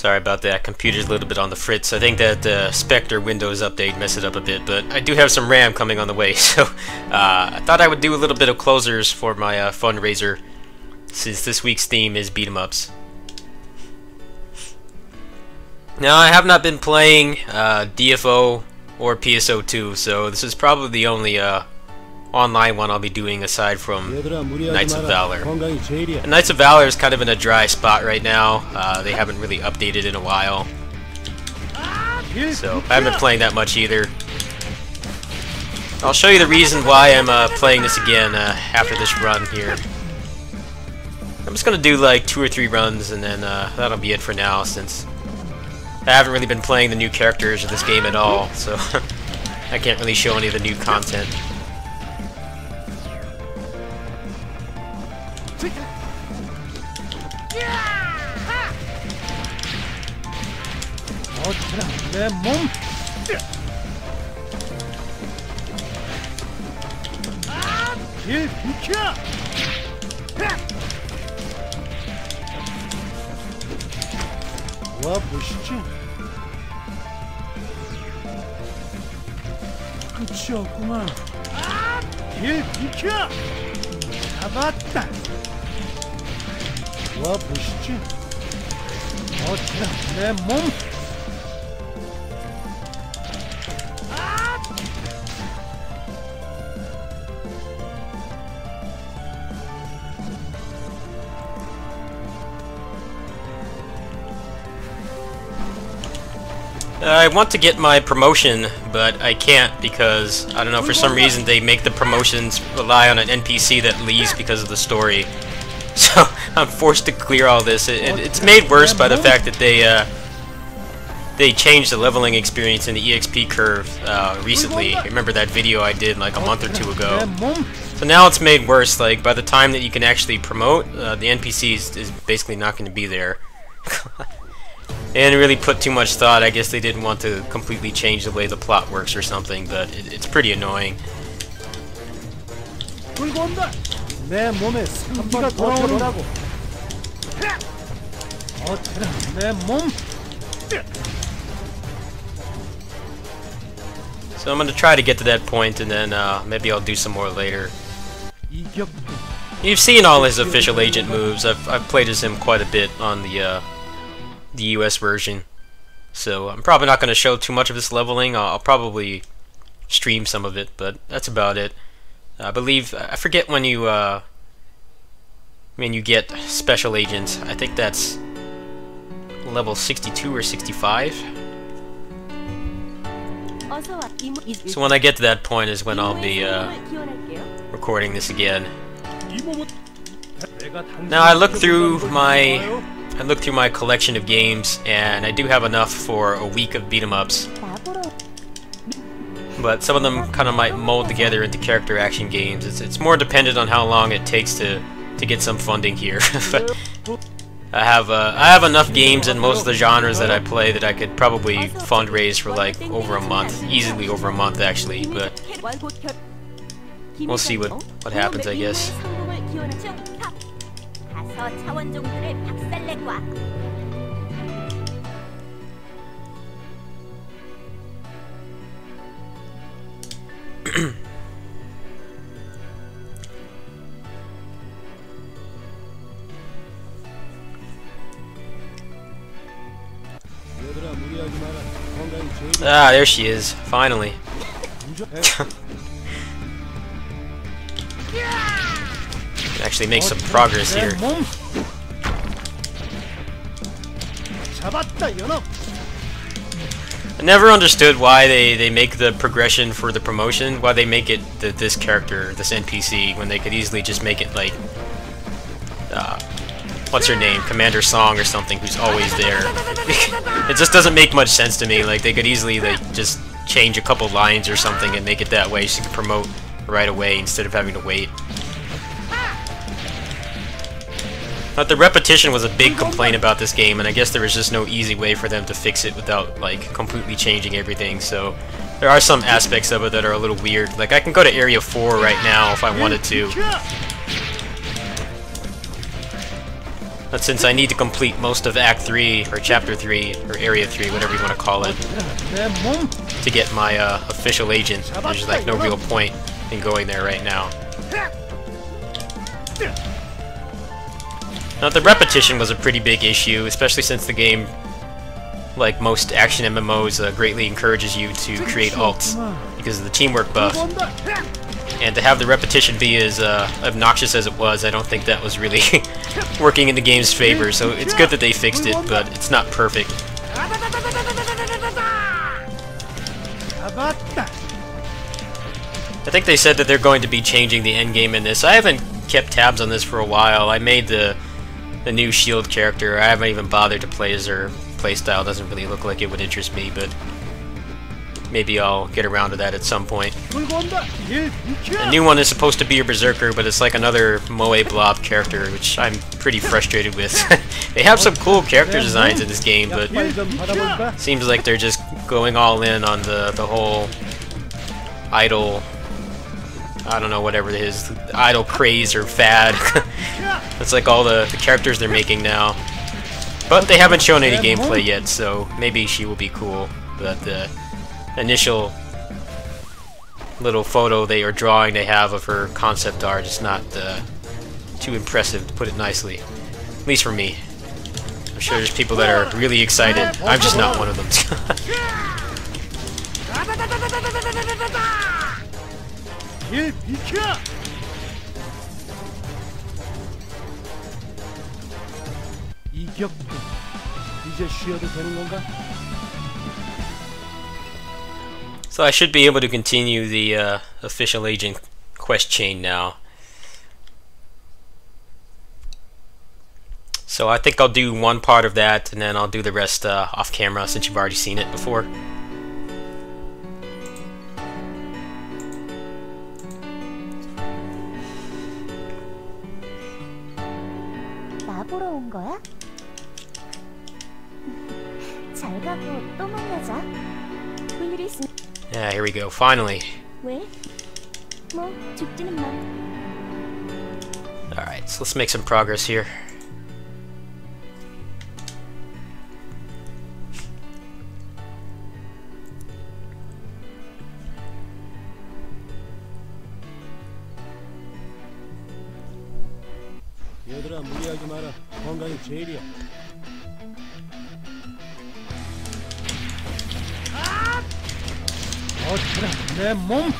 Sorry about that, computer's a little bit on the fritz. I think that the Spectre Windows update messed it up a bit, but I do have some RAM coming on the way, so I thought I would do a little bit of closers for my fundraiser, since this week's theme is beat 'em ups. Now, I have not been playing DFO or PSO2, so this is probably the only online one I'll be doing aside from Knights of Valor. And Knights of Valor is kind of in a dry spot right now. They haven't really updated in a while, so I haven't been playing that much either. I'll show you the reason why I'm playing this again after this run here. I'm just gonna do like 2 or 3 runs, and then that'll be it for now, since I haven't really been playing the new characters of this game at all, so I can't really show any of the new content. 와 보시지. 끝이 없구만. 길 비켜. 잡았다. 와 보시지. 어쩌라 내 몸. I want to get my promotion, but I can't because, I don't know, for some reason they make the promotions rely on an NPC that leaves because of the story. So I'm forced to clear all this. It's made worse by the fact that they changed the leveling experience in the EXP curve recently. Remember that video I did like a month or 2 ago? So now it's made worse. Like, by the time that you can actually promote, the NPC is basically not going to be there. They didn't really put too much thought. I guess they didn't want to completely change the way the plot works or something, but it's pretty annoying. 내 몸에 생기가 돌아오는다고. 어쩌라 내 몸. So I'm gonna try to get to that point, and then maybe I'll do some more later. You've seen all his official agent moves. I've played as him quite a bit on the US version, so I'm probably not going to show too much of this leveling. I'll probably stream some of it, but that's about it. I believe, I forget when you get special agents. I think that's level 62 or 65. So when I get to that point is when I'll be recording this again. Now I looked through my collection of games, and I do have enough for a week of beat 'em ups. But some of them kind of might mold together into character action games. It's more dependent on how long it takes to get some funding here. I have enough games in most of the genres that I play that I could probably fundraise for like over a month, easily over a month actually. But we'll see what happens, I guess. Ah, there she is, finally. Actually make some progress here. I never understood why they make the progression for the promotion, why they make it this character, this NPC, when they could easily just make it like, what's her name, Commander Song or something, who's always there. It just doesn't make much sense to me. Like, they could easily like just change a couple lines or something and make it that way so you can promote right away instead of having to wait. But the repetition was a big complaint about this game, and I guess there was just no easy way for them to fix it without like completely changing everything. So there are some aspects of it that are a little weird. Like, I can go to Area 4 right now if I wanted to. But since I need to complete most of Act 3, or Chapter 3, or Area 3, whatever you want to call it, 내 몸. to get my official agent, there's like no real point in going there right now. Now the repetition was a pretty big issue, especially since the game, like most action MMOs, greatly encourages you to create ults because of the teamwork buff. And to have the repetition be as obnoxious as it was, I don't think that was really working in the game's favor, so it's good that they fixed it, but it's not perfect. I think they said that they're going to be changing the endgame in this. I haven't kept tabs on this for a while. I made the new shield character. I haven't even bothered to play as her playstyle. Doesn't really look like it would interest me, but maybe I'll get around to that at some point. The new one is supposed to be a berserker, but it's like another Moe Blob character, which I'm pretty frustrated with. They have some cool character designs in this game, but seems like they're just going all in on the whole idol, I don't know, whatever it is, idol craze or fad. It's like all the characters they're making now. But they haven't shown any gameplay yet, so maybe she will be cool. But the initial little photo they are drawing they have of her concept art is not too impressive, to put it nicely. At least for me. I'm sure there's people that are really excited. I'm just not one of them. 이겼군. 이제 쉬어도 되는 건가? So I should be able to continue the official agent quest chain now. So I think I'll do one part of that, and then I'll do the rest off camera since you've already seen it before. 나 보러 온 거야? 잘 가고 또 만나자. 볼 일이 있으면 Yeah, here we go, finally. 왜? 뭐 죽지는 마. Alright, so let's make some progress here. 얘들아, 무리하지 마라. 건강이 제일이야. 어쩌라, 내 몸!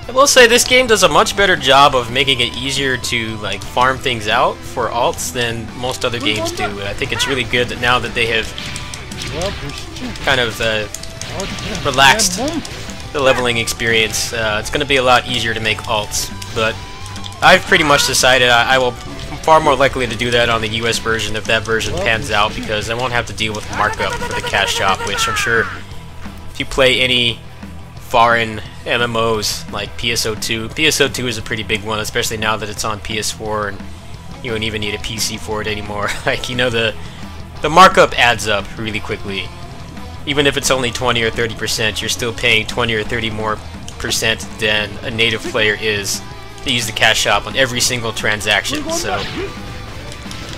I will say this game does a much better job of making it easier to like farm things out for alts than most other games do. I think it's really good that now that they have kind of relaxed the leveling experience, it's going to be a lot easier to make alts. But I've pretty much decided I will far more likely to do that on the US version if that version pans out, because I won't have to deal with markup for the cash shop, which I'm sure if you play any foreign MMOs like PSO2. PSO2 is a pretty big one, especially now that it's on PS4 and you don't even need a PC for it anymore. Like, you know, the markup adds up really quickly. Even if it's only 20 or 30%, you're still paying 20 or 30 more percent than a native player is to use the cash shop on every single transaction. So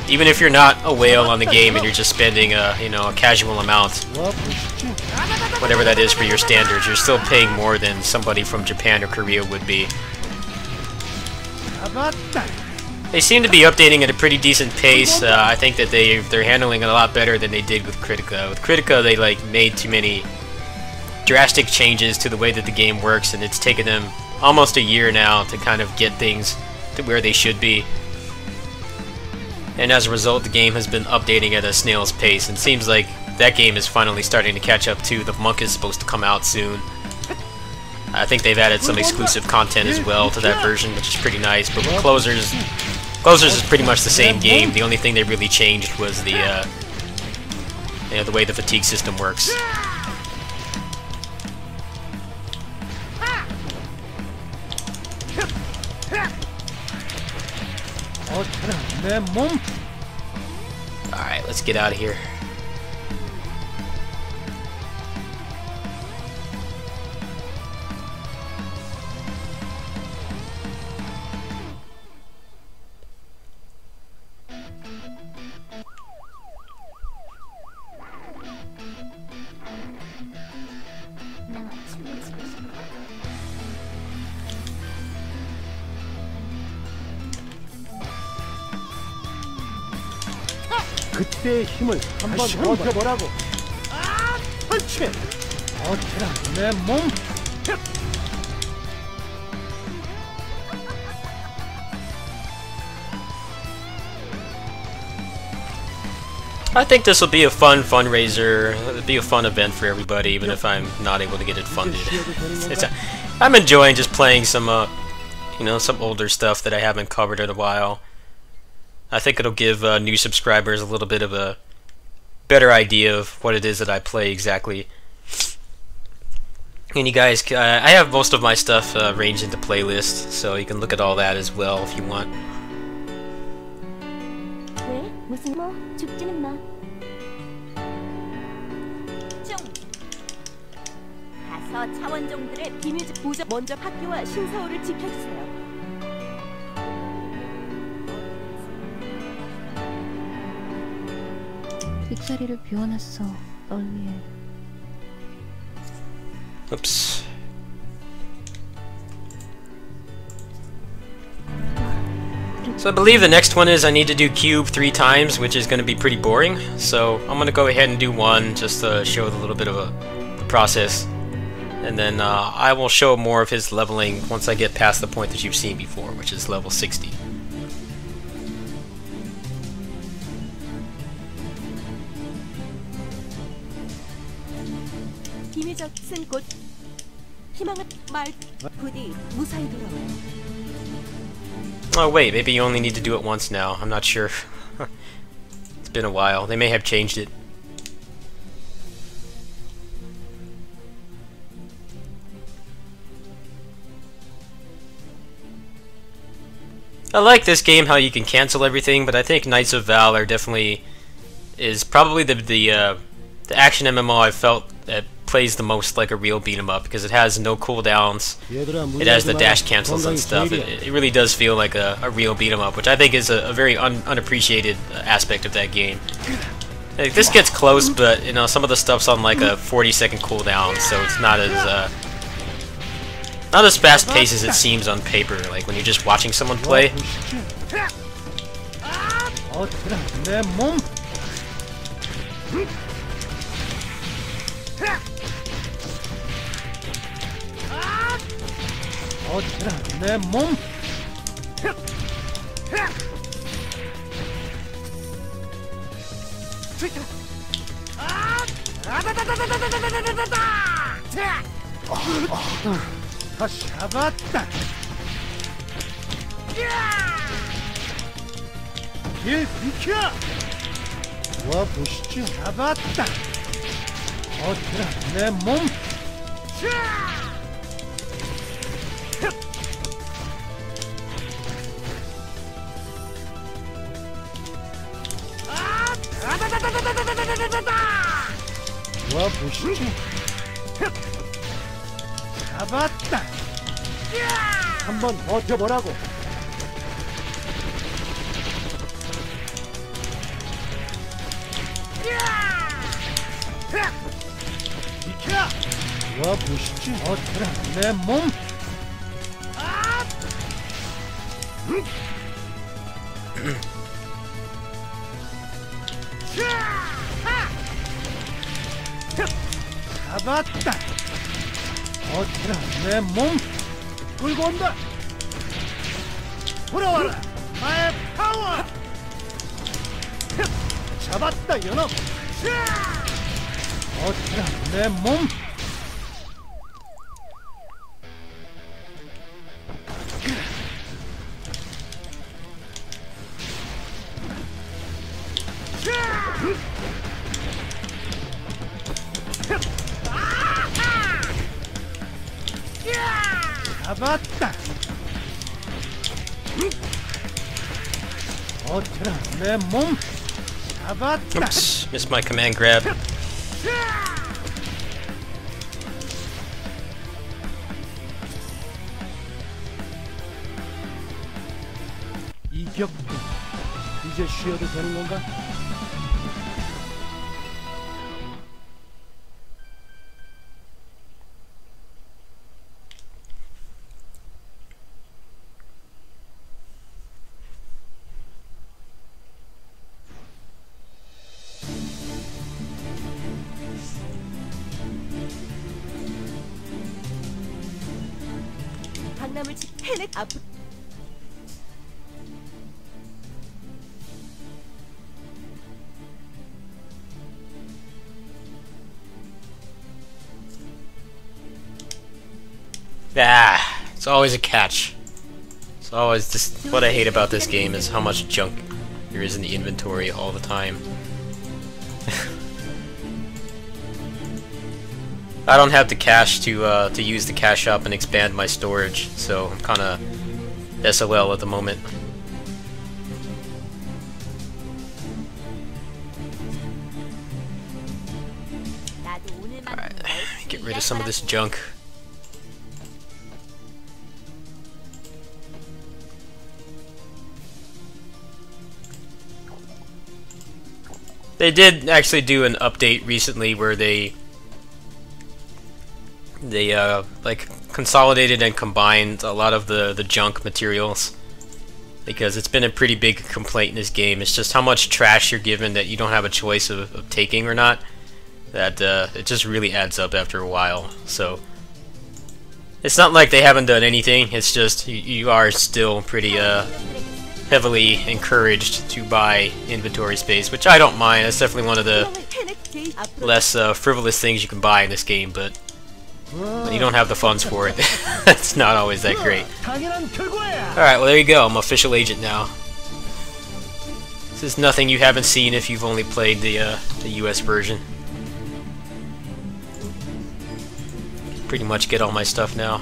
even if you're not a whale on the game and you're just spending a casual amount, whatever that is for your standards, you're still paying more than somebody from Japan or Korea would be. They seem to be updating at a pretty decent pace. I think that they're handling it a lot better than they did with Critica. With Critica, they like made too many drastic changes to the way that the game works, and it's taken them almost a year now to kind of get things to where they should be. And as a result, the game has been updating at a snail's pace, and seems like that game is finally starting to catch up too. The Monk is supposed to come out soon. I think they've added some exclusive content as well to that version, which is pretty nice. But with Closers is pretty much the same game. The only thing they really changed was the way the fatigue system works. 내 몸! Alright, let's get out of here. 나 친해지고 싶어. 그때의 힘을 한번 버텨보라고. 펀치! 버텨라 내 몸! I think this will be a fun fundraiser. It'll be a fun event for everybody, even if I'm not able to get it funded. I'm enjoying just playing some, you know, some older stuff that I haven't covered in a while. I think it'll give new subscribers a little bit of a better idea of what it is that I play exactly. And you guys, I have most of my stuff arranged into playlists, so you can look at all that as well if you want. 왜? 무슨 뭐? 죽지는 마. 가서 차원종들의 비밀 보조 먼저 학교와 신사호를 지켜주세요. 빅자리를 비워놨어, 널 위해. Oops. So I believe the next one is I need to do cube 3 times, which is going to be pretty boring. So I'm going to go ahead and do one just to show a little bit of the process. And then I will show more of his leveling once I get past the point that you've seen before, which is level 60. 비밀적 쓴 곳 희망을 말 부디 무사히 돌아와요. Oh wait, maybe you only need to do it once now. I'm not sure. It's been a while. They may have changed it. I like this game, how you can cancel everything, but I think Knights of Valor definitely is probably the action MMO I've felt that plays the most like a real beat 'em up, because it has no cooldowns, it has the dash cancels and stuff. It really does feel like a real beat 'em up, which I think is a very unappreciated aspect of that game. Like, this gets close, but you know, some of the stuff's on like a 40-second cooldown, so it's not as fast paced as it seems on paper, like when you're just watching someone play. 내 몸! 내 몸! 다 잡았다! 길 비켜! 와 보시죠. 잡았다! 어때라 내 몸! 와 보시죠. 잡았다. 한번 버텨보라고. 비켜. 와 보시죠. 어때라 내 몸. 잡았다. 어때라 내 몸. 끌고 온다. 돌아와라. 나의 파워. 잡았다 연합. 어때라 내 몸. 잡았다. 어때라 내 몸. 잡았다. Oops, missed my command grab. 이겼군. 이제 쉬어도 되는 건가? 강남을 해내 앞으로. Ah, it's always a catch. It's always just what I hate about this game is how much junk there is in the inventory all the time. I don't have the cash to use the cash shop and expand my storage, so I'm kind of SOL at the moment. Alright, get rid of some of this junk. They did actually do an update recently where they like consolidated and combined a lot of the junk materials, because it's been a pretty big complaint in this game. It's just how much trash you're given that you don't have a choice of taking or not, that it just really adds up after a while. So it's not like they haven't done anything, it's just you are still pretty heavily encouraged to buy inventory space, which I don't mind. That's definitely one of the less frivolous things you can buy in this game, but when you don't have the funds for it, it's not always that great. Alright, well there you go, I'm official agent now. This is nothing you haven't seen if you've only played the US version. Pretty much get all my stuff now.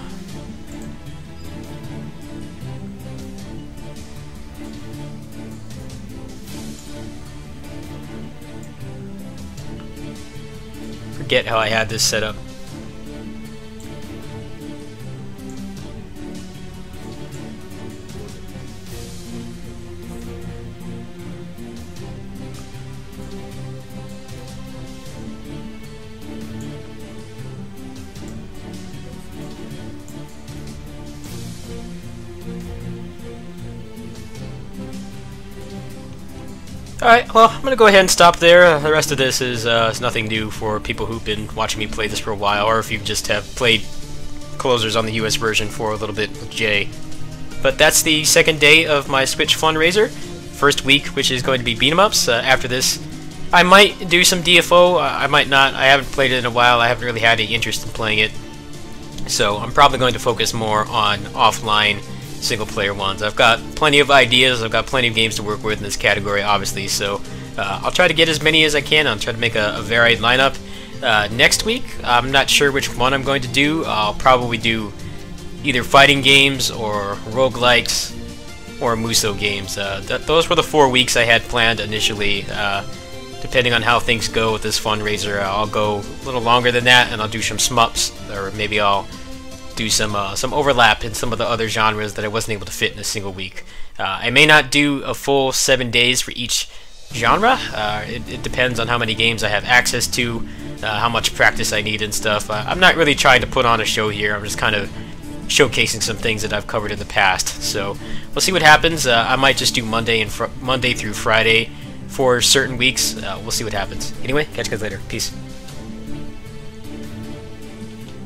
Forget how I had this set up. Alright, well, I'm gonna go ahead and stop there. The rest of this is nothing new for people who've been watching me play this for a while, or if you just have played closers on the US version for a little bit with Jay. But that's the second day of my Switch Fundraiser. First week, which is going to be beat 'em ups. After this, I might do some DFO, I might not. I haven't played it in a while, I haven't really had any interest in playing it. So I'm probably going to focus more on offline single-player ones. I've got plenty of ideas, I've got plenty of games to work with in this category, obviously, so I'll try to get as many as I can. I'll try to make a varied lineup. Next week, I'm not sure which one I'm going to do. I'll probably do either fighting games or roguelikes or Muso games. Those were the 4 weeks I had planned initially. Depending on how things go with this fundraiser, I'll go a little longer than that, and I'll do some shmups, or maybe I'll do some overlap in some of the other genres that I wasn't able to fit in a single week. I may not do a full 7 days for each genre. It depends on how many games I have access to, how much practice I need and stuff. I'm not really trying to put on a show here. I'm just kind of showcasing some things that I've covered in the past. So we'll see what happens. I might just do Monday through Friday for certain weeks. We'll see what happens. Anyway, catch you guys later. Peace.